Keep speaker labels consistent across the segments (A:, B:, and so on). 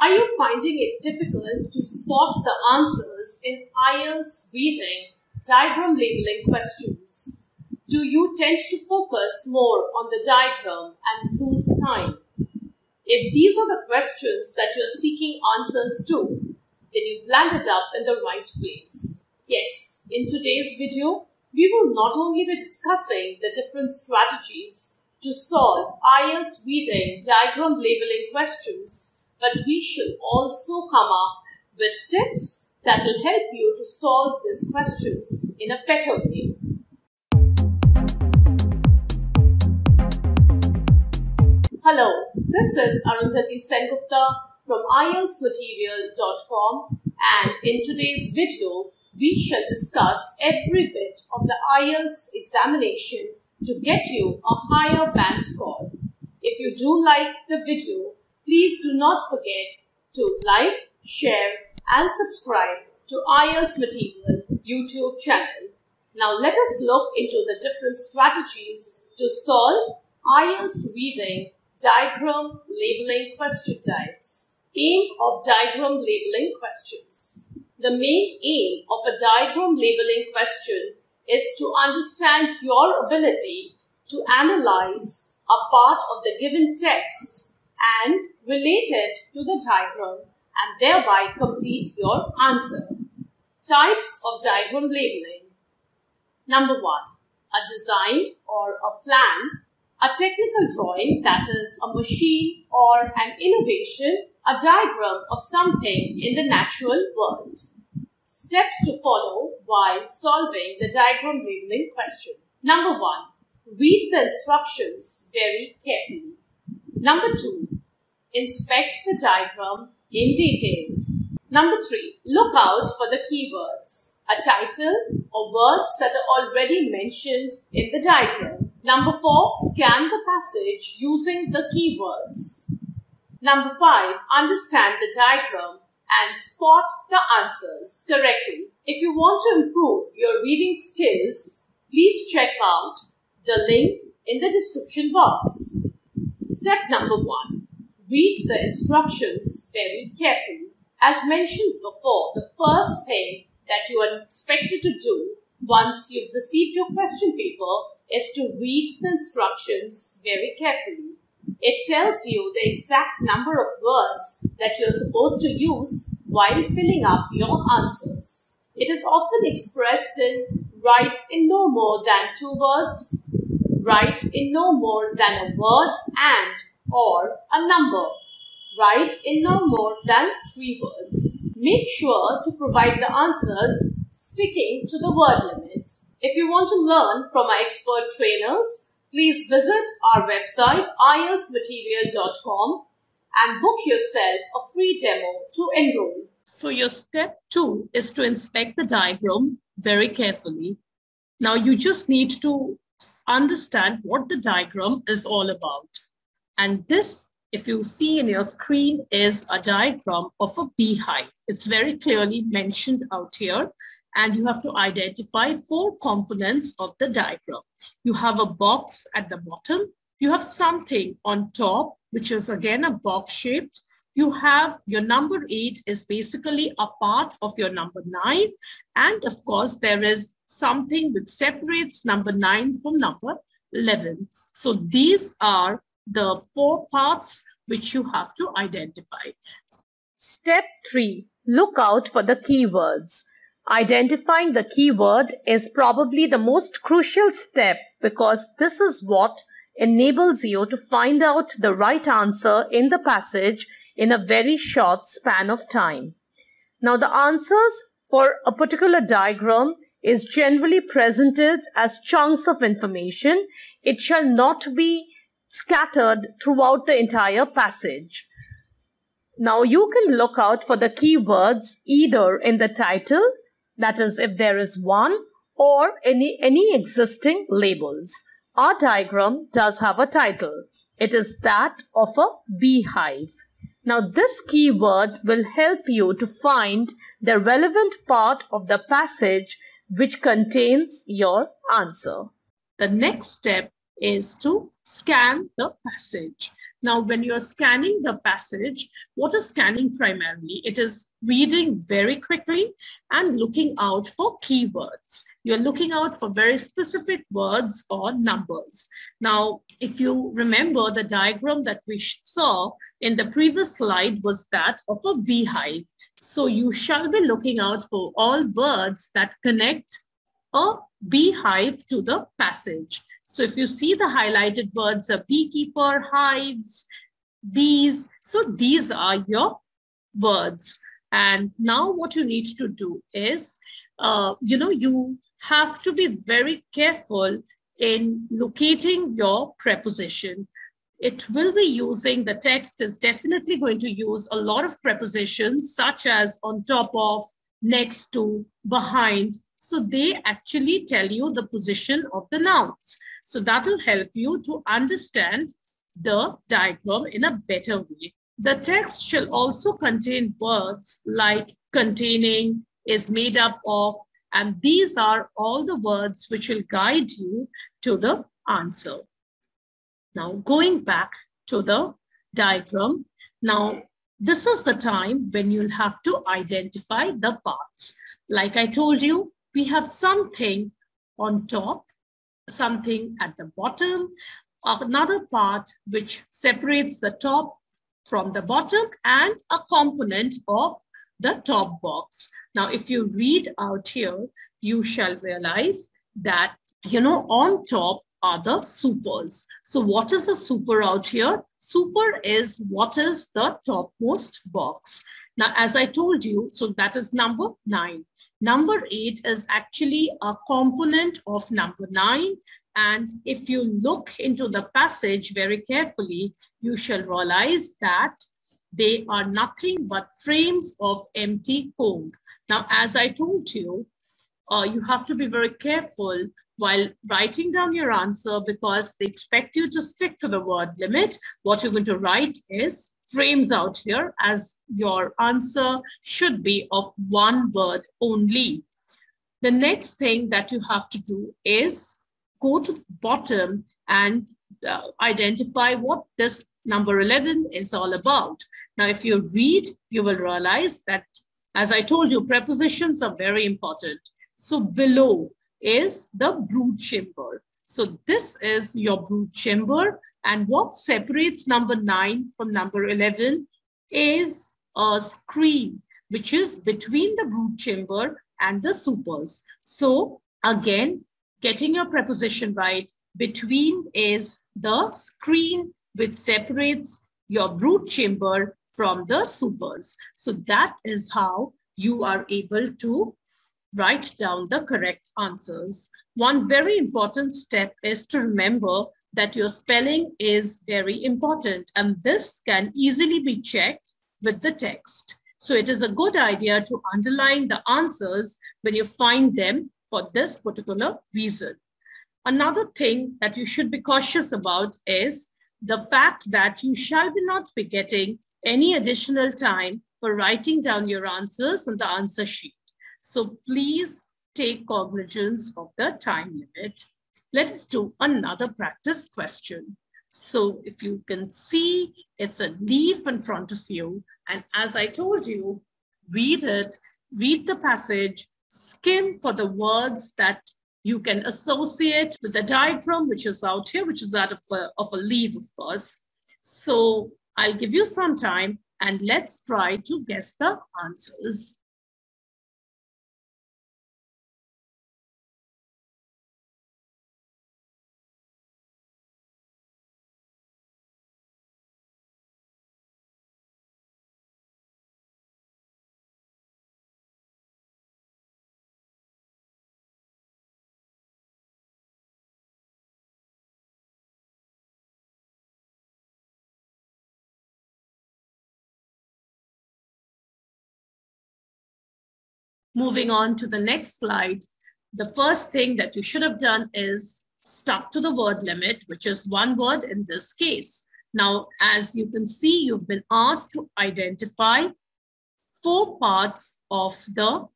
A: Are you finding it difficult to spot the answers in IELTS reading diagram labeling questions? Do you tend to focus more on the diagram and lose time? If these are the questions that you are seeking answers to, then you've landed up in the right place. Yes, in today's video, we will not only be discussing the different strategies to solve IELTS reading diagram labeling questions, but we shall also come up with tips that will help you to solve these questions in a better way. Hello, this is Arundhati Sengupta from IELTSmaterial.com, and in today's video, we shall discuss every bit of the IELTS examination to get you a higher band score. If you do like the video, please do not forget to like, share and subscribe to IELTS Material YouTube channel. Now let us look into the different strategies to solve IELTS reading diagram labeling question types. Aim of diagram labeling questions. The main aim of a diagram labeling question is to understand your ability to analyze a part of the given text and relate it to the diagram and thereby complete your answer. Types of diagram labeling. Number 1. A design or a plan. A technical drawing, that is a machine or an innovation, a diagram of something in the natural world. Steps to follow while solving the diagram labeling question. Number 1. Read the instructions very carefully. Number 2. Inspect the diagram in details. Number 3. Look out for the keywords, a title or words that are already mentioned in the diagram. Number 4. Scan the passage using the keywords. Number 5. Understand the diagram and spot the answers correctly. If you want to improve your reading skills, please check out the link in the description box. Step number 1. Read the instructions very carefully. As mentioned before, the first thing that you are expected to do once you've received your question paper is to read the instructions very carefully. It tells you the exact number of words that you're supposed to use while filling up your answers. It is often expressed in write in no more than 2 words, write in no more than a word and or a number, write in no more than 3 words. Make sure to provide the answers sticking to the word limit. If you want to learn from our expert trainers, please visit our website IELTSmaterial.com and book yourself a free demo to enroll. So your step 2 is to inspect the diagram very carefully. Now you just need to understand what the diagram is all about. And this, if you see in your screen, is a diagram of a beehive. It's very clearly mentioned out here. And you have to identify 4 components of the diagram. You have a box at the bottom. You have something on top, which is again a box shaped. You have your number 8 is basically a part of your number 9. And of course, there is something which separates number 9 from number 11. So these are the 4 parts which you have to identify. Step 3. Look out for the keywords. Identifying the keyword is probably the most crucial step because this is what enables you to find out the right answer in the passage in a very short span of time. Now, the answers for a particular diagram is generally presented as chunks of information. It shall not be scattered throughout the entire passage. Now, you can look out for the keywords either in the title, that is, if there is one, or any existing labels. Our diagram does have a title. It is that of a beehive. Now, this keyword will help you to find the relevant part of the passage which contains your answer. The next step is to scan the passage.
B: Now, when you're scanning the passage, what is scanning primarily? It is reading very quickly and looking out for keywords. You're looking out for very specific words or numbers. Now, if you remember, the diagram that we saw in the previous slide was that of a beehive. So you shall be looking out for all words that connect a beehive to the passage. So if you see the highlighted words, a beekeeper, hives, bees, so these are your words. And now what you need to do is, you have to be very careful in locating your preposition. It will be using, the text is definitely going to use a lot of prepositions such as on top of, next to, behind. So they actually tell you the position of the nouns. So that will help you to understand the diagram in a better way. The text shall also contain words like containing, is made up of, and these are all the words which will guide you to the answer. Now, going back to the diagram, now this is the time when you'll have to identify the parts. Like I told you, we have something on top, something at the bottom, another part which separates the top from the bottom, and a component of the top box. Now, if you read out here, you shall realize that, on top are the supers. So what is a super out here? Super is what is the topmost box. Now, as I told you, so that is number 9. Number 8 is actually a component of number 9. And if you look into the passage very carefully, you shall realize that they are nothing but frames of empty comb. Now, as I told you, you have to be very careful while writing down your answer, because they expect you to stick to the word limit. What you're going to write is frames out here, as your answer should be of one word only. The next thing that you have to do is go to the bottom and identify what this number 11 is all about. Now, if you read, you will realize that, as I told you, prepositions are very important. So below is the brood chamber. So this is your brood chamber. And what separates number 9 from number 11 is a screen, which is between the brood chamber and the supers. So again, getting your preposition right, between is the screen which separates your brood chamber from the supers. So that is how you are able to write down the correct answers. One very important step is to remember that your spelling is very important, and this can easily be checked with the text. So it is a good idea to underline the answers when you find them for this particular reason. Another thing that you should be cautious about is the fact that you shall not be getting any additional time for writing down your answers on the answer sheet. So please take cognizance of the time limit. Let us do another practice question. So if you can see, it's a leaf in front of you. And as I told you, read it, read the passage, skim for the words that you can associate with the diagram, which is out here, which is that of a leaf, of course. So I'll give you some time and let's try to guess the answers. Moving on to the next slide, the first thing that you should have done is stuck to the word limit, which is one word in this case. Now, as you can see, you've been asked to identify 4 parts of the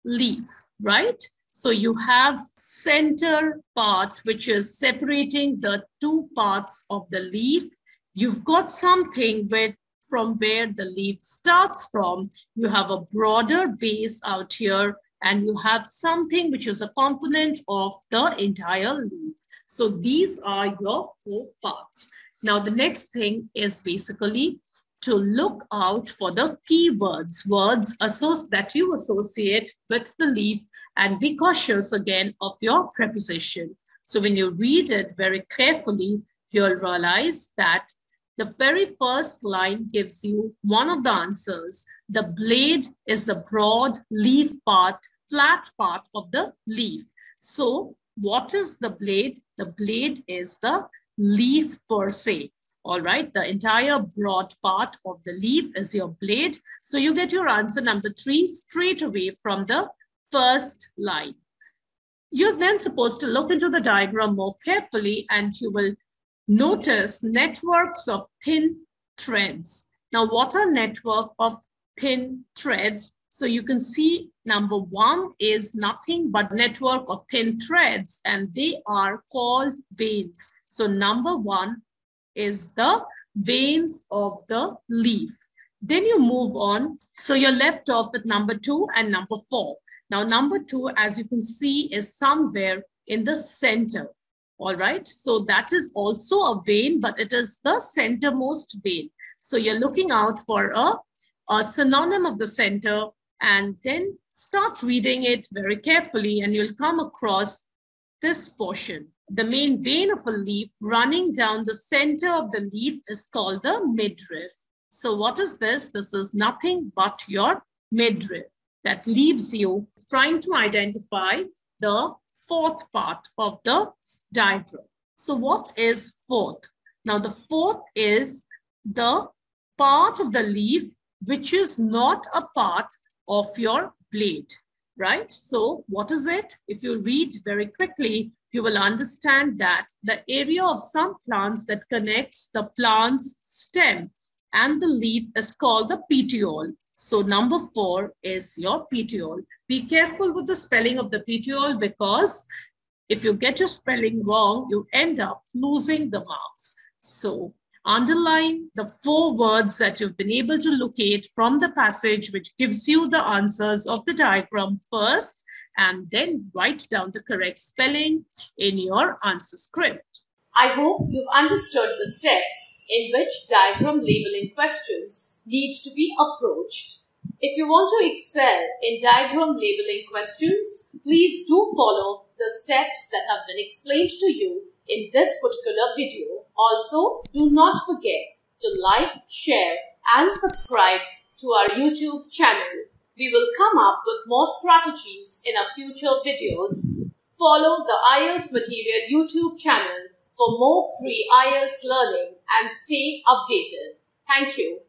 B: leaf, right? So you have center part, which is separating the 2 parts of the leaf, you've got something from where the leaf starts from. You have a broader base out here, and you have something which is a component of the entire leaf. So these are your 4 parts. Now, the next thing is basically to look out for the keywords, words that you associate with the leaf, and be cautious again of your preposition. So when you read it very carefully, you'll realize that the very first line gives you one of the answers. The blade is the broad leaf part, flat part of the leaf. So what is the blade? The blade is the leaf per se. All right, the entire broad part of the leaf is your blade. So you get your answer number 3 straight away from the first line. You're then supposed to look into the diagram more carefully, and you will notice networks of thin threads. Now, what are network of thin threads? So you can see number 1 is nothing but network of thin threads, and they are called veins. So number 1 is the veins of the leaf. Then you move on. So you're left off with number 2 and number 4. Now, number 2, as you can see, is somewhere in the center. All right. So that is also a vein, but it is the centermost vein. So you're looking out for a synonym of the center, and then start reading it very carefully, and you'll come across this portion. The main vein of a leaf running down the center of the leaf is called the midrib. So what is this? This is nothing but your midrib. That leaves you trying to identify the 4th part of the diagram. So what is 4th? Now the 4th is the part of the leaf which is not a part of your blade, right? So what is it? If you read very quickly, you will understand that the area of some plants that connects the plant's stem and the leaf is called the petiole. So number 4 is your petiole. Be careful with the spelling of the petiole, because if you get your spelling wrong, you end up losing the marks. So underline the 4 words that you've been able to locate from the passage, which gives you the answers of the diagram first, and then write down the correct spelling in your answer script.
A: I hope you've understood the steps in which diagram labeling questions need to be approached. If you want to excel in diagram labeling questions, please do follow the steps that have been explained to you in this particular video. Also, do not forget to like, share and subscribe to our YouTube channel. We will come up with more strategies in our future videos. Follow the IELTS Material YouTube channel for more free IELTS learning and stay updated. Thank you.